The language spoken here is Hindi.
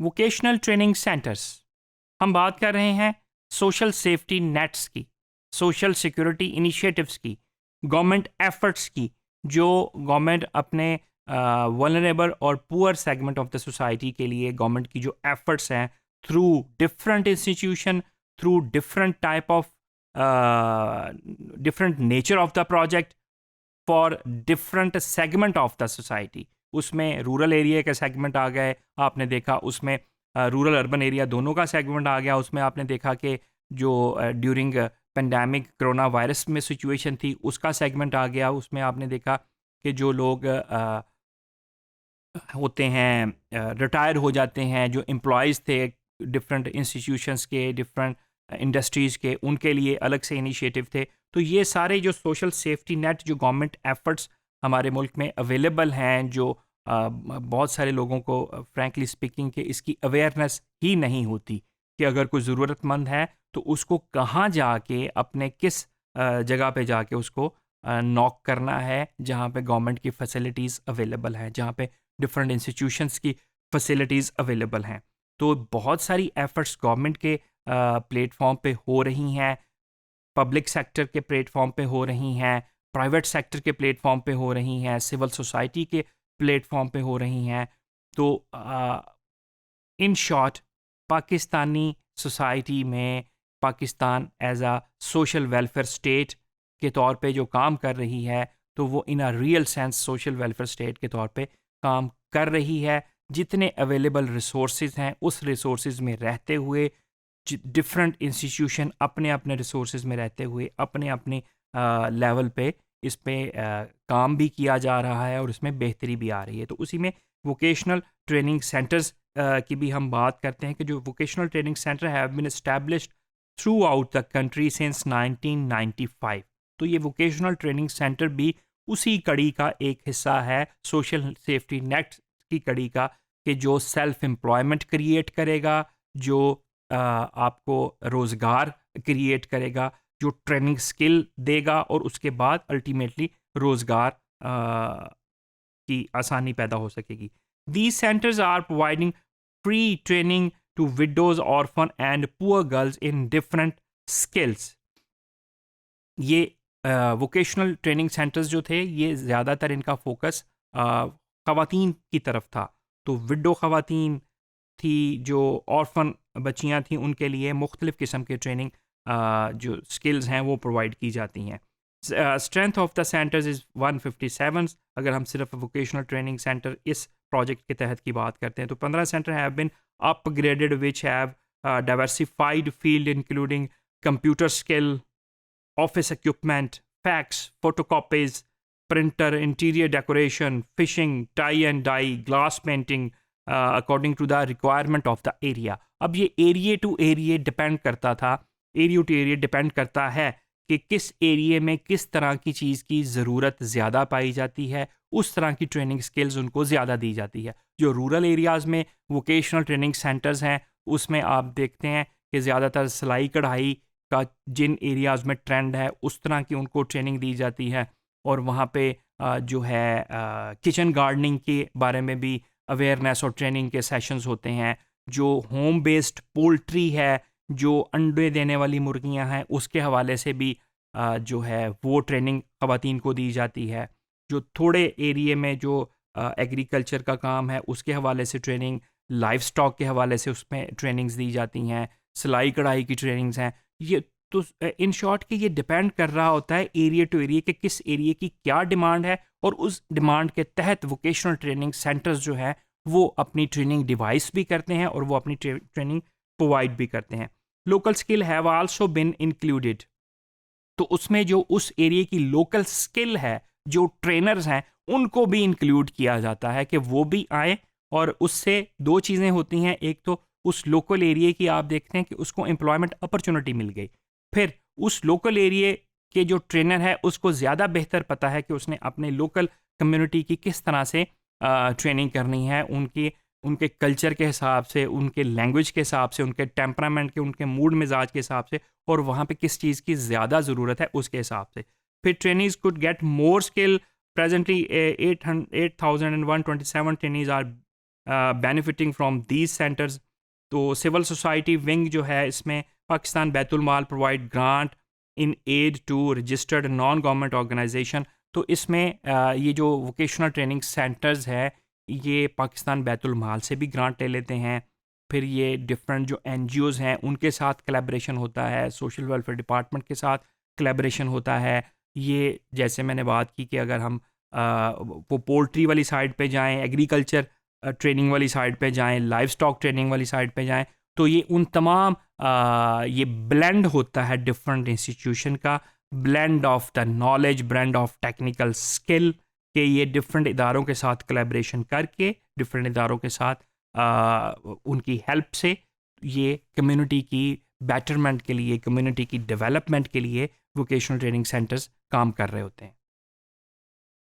वोकेशनल ट्रेनिंग सेंटर्स, हम बात कर रहे हैं सोशल सेफ्टी नेट्स की, सोशल सिक्योरिटी इनिशिएटिव्स की, गवर्नमेंट एफर्ट्स की, जो गवर्नमेंट अपने वल्नरेबल और poor segment of the society के लिए गवर्नमेंट की जो एफर्ट्स हैं through different institution, through different type of different nature of the project for different segment of the society. उसमें रूरल एरिया का सेगमेंट आ गए, आपने देखा उसमें रूरल अर्बन एरिया दोनों का सेगमेंट आ गया। उसमें आपने देखा कि जो ड्यूरिंग पेंडेमिक कोरोना वायरस में सिचुएशन थी उसका सेगमेंट आ गया। उसमें आपने देखा कि जो लोग होते हैं रिटायर हो जाते हैं, जो एम्प्लॉयज़ थे डिफरेंट इंस्टीट्यूशंस के, डिफरेंट इंडस्ट्रीज़ के, उनके लिए अलग से इनिशिएटिव थे। तो ये सारे जो सोशल सेफ्टी नेट, जो गवर्नमेंट एफर्ट्स हमारे मुल्क में अवेलेबल हैं, जो बहुत सारे लोगों को फ्रैंकली स्पीकिंग कि इसकी अवेयरनेस ही नहीं होती कि अगर कोई ज़रूरतमंद है तो उसको कहाँ जाके, अपने किस जगह पे जाके उसको नॉक करना है, जहाँ पे गवर्नमेंट की फैसिलिटीज़ अवेलेबल हैं, जहाँ पे डिफरेंट इंस्टीट्यूशंस की फैसिलिटीज़ अवेलेबल हैं। तो बहुत सारी एफर्ट्स गवर्नमेंट के प्लेटफॉर्म पे हो रही हैं, पब्लिक सेक्टर के प्लेटफॉर्म पे हो रही हैं, प्राइवेट सेक्टर के प्लेटफॉर्म पे हो रही हैं, सिविल सोसाइटी के प्लेटफॉर्म पे हो रही हैं। तो इन शॉर्ट, पाकिस्तानी सोसाइटी में Pakistan as a social welfare state के तौर पे जो काम कर रही है, तो वो in a real sense social welfare state के तौर पे काम कर रही है। जितने अवेलेबल रिसोर्सेज हैं उस रिसोर्सेज में रहते हुए, डिफरेंट इंस्टीट्यूशन अपने अपने रिसोर्सेज में रहते हुए अपने अपने लेवल पे इस पे काम भी किया जा रहा है और इसमें बेहतरी भी आ रही है। तो उसी में वोकेशनल ट्रेनिंग सेंटर्स की भी हम बात करते हैं कि जो vocational training centre have been established throughout the country since 1995। तो ये वोकेशनल ट्रेनिंग सेंटर भी उसी कड़ी का एक हिस्सा है, सोशल सेफ्टी नेट की कड़ी का, कि जो सेल्फ एम्प्लॉयमेंट क्रिएट करेगा, जो आपको रोज़गार क्रिएट करेगा, जो ट्रेनिंग स्किल देगा और उसके बाद अल्टीमेटली रोज़गार की आसानी पैदा हो सकेगी। These centers are providing free training to widows, orphan and poor girls in different skills. ये वोकेशनल ट्रेनिंग सेंटर्स जो थे, ये ज़्यादातर इनका फोकस ख़वातीन की तरफ था। तो विडो ख़वातीन थी, जो ऑर्फन बच्चियाँ थीं, उनके लिए मुख्तलिफ़ किस्म के ट्रेनिंग जो स्किल्स हैं वो प्रोवाइड की जाती हैं। Strength of the centres is 157। अगर हम सिर्फ वोकेशनल ट्रेनिंग सेंटर इस प्रोजेक्ट के तहत की बात करते हैं तो 15 centre have been upgraded which have diversified field including computer skill, office equipment, fax, photocopies, printer, interior decoration, fishing, tie and dye, glass painting, according to the requirement of the area. अब ये एरिया टू एरिया डिपेंड करता था, एरिया टू एरिया डिपेंड करता है कि किस एरिया में किस तरह की चीज़ की ज़रूरत ज़्यादा पाई जाती है, उस तरह की ट्रेनिंग स्किल्स उनको ज़्यादा दी जाती है। जो रूरल एरियाज़ में वोकेशनल ट्रेनिंग सेंटर्स हैं, उसमें आप देखते हैं कि ज़्यादातर सिलाई कढ़ाई का जिन एरियाज़ में ट्रेंड है उस तरह की उनको ट्रेनिंग दी जाती है। और वहाँ पे जो है किचन गार्डनिंग के बारे में भी अवेयरनेस और ट्रेनिंग के सेशंस होते हैं। जो होम बेस्ड पोल्ट्री है, जो अंडे देने वाली मुर्गियाँ हैं, उसके हवाले से भी जो है वो ट्रेनिंग ख़वातीन को दी जाती है। जो थोड़े एरिए में जो एग्रीकल्चर का काम है उसके हवाले से ट्रेनिंग, लाइफ स्टॉक के हवाले से उसमें ट्रेनिंग्स दी जाती हैं, सिलाई कढ़ाई की ट्रेनिंग्स हैं। ये तो इन शॉर्ट कि ये डिपेंड कर रहा होता है एरिया टू एरिया कि किस एरिया की क्या डिमांड है, और उस डिमांड के तहत वोकेशनल ट्रेनिंग सेंटर्स जो है वो अपनी ट्रेनिंग डिवाइस भी करते हैं और वो अपनी ट्रेनिंग प्रोवाइड भी करते हैं। Local skill have also been included. तो उसमें जो उस एरिया की लोकल स्किल है, जो ट्रेनर्स हैं, उनको भी इंक्लूड किया जाता है कि वो भी आए। और उससे दो चीज़ें होती हैं, एक तो उस लोकल एरिया की आप देखते हैं कि उसको एम्प्लॉयमेंट अपॉर्चुनिटी मिल गई, फिर उस लोकल एरिया के जो ट्रेनर है उसको ज़्यादा बेहतर पता है कि उसने अपने लोकल कम्युनिटी की किस तरह से ट्रेनिंग करनी है, उनके कल्चर के हिसाब से, उनके लैंग्वेज के हिसाब से, उनके टेम्परामेंट के, उनके मूड मिजाज के हिसाब से, और वहाँ पे किस चीज़ की ज़्यादा ज़रूरत है उसके हिसाब से। फिर trainees could get more skill. Presently 8,127 trainees are benefiting from these centres. तो सिविल सोसाइटी विंग जो है, इसमें Pakistan Baitul Maal provide grant in aid to registered non government organisation. तो इसमें ये जो वोकेशनल ट्रेनिंग सेंटर्स है, ये पाकिस्तान बैतुल माल से भी ग्रांट ले लेते हैं। फिर ये डिफरेंट जो NGOs हैं उनके साथ कोलैबोरेशन होता है, सोशल वेलफेयर डिपार्टमेंट के साथ कोलैबोरेशन होता है। ये जैसे मैंने बात की कि अगर हम वो पोल्ट्री वाली साइड पे जाएं, एग्रीकल्चर ट्रेनिंग वाली साइड पे जाएं, लाइव स्टॉक ट्रेनिंग वाली साइड पे जाएं, तो ये उन तमाम ये ब्लेंड होता है डिफरेंट इंस्टीट्यूशन का, blend of the knowledge, blend of technical skill, के ये डिफरेंट इदारों के साथ कोलैबोरेशन करके, डिफरेंट इदारों के साथ उनकी हेल्प से ये कम्युनिटी की बेटरमेंट के लिए, कम्युनिटी की डेवलपमेंट के लिए वोकेशनल ट्रेनिंग सेंटर्स काम कर रहे होते हैं।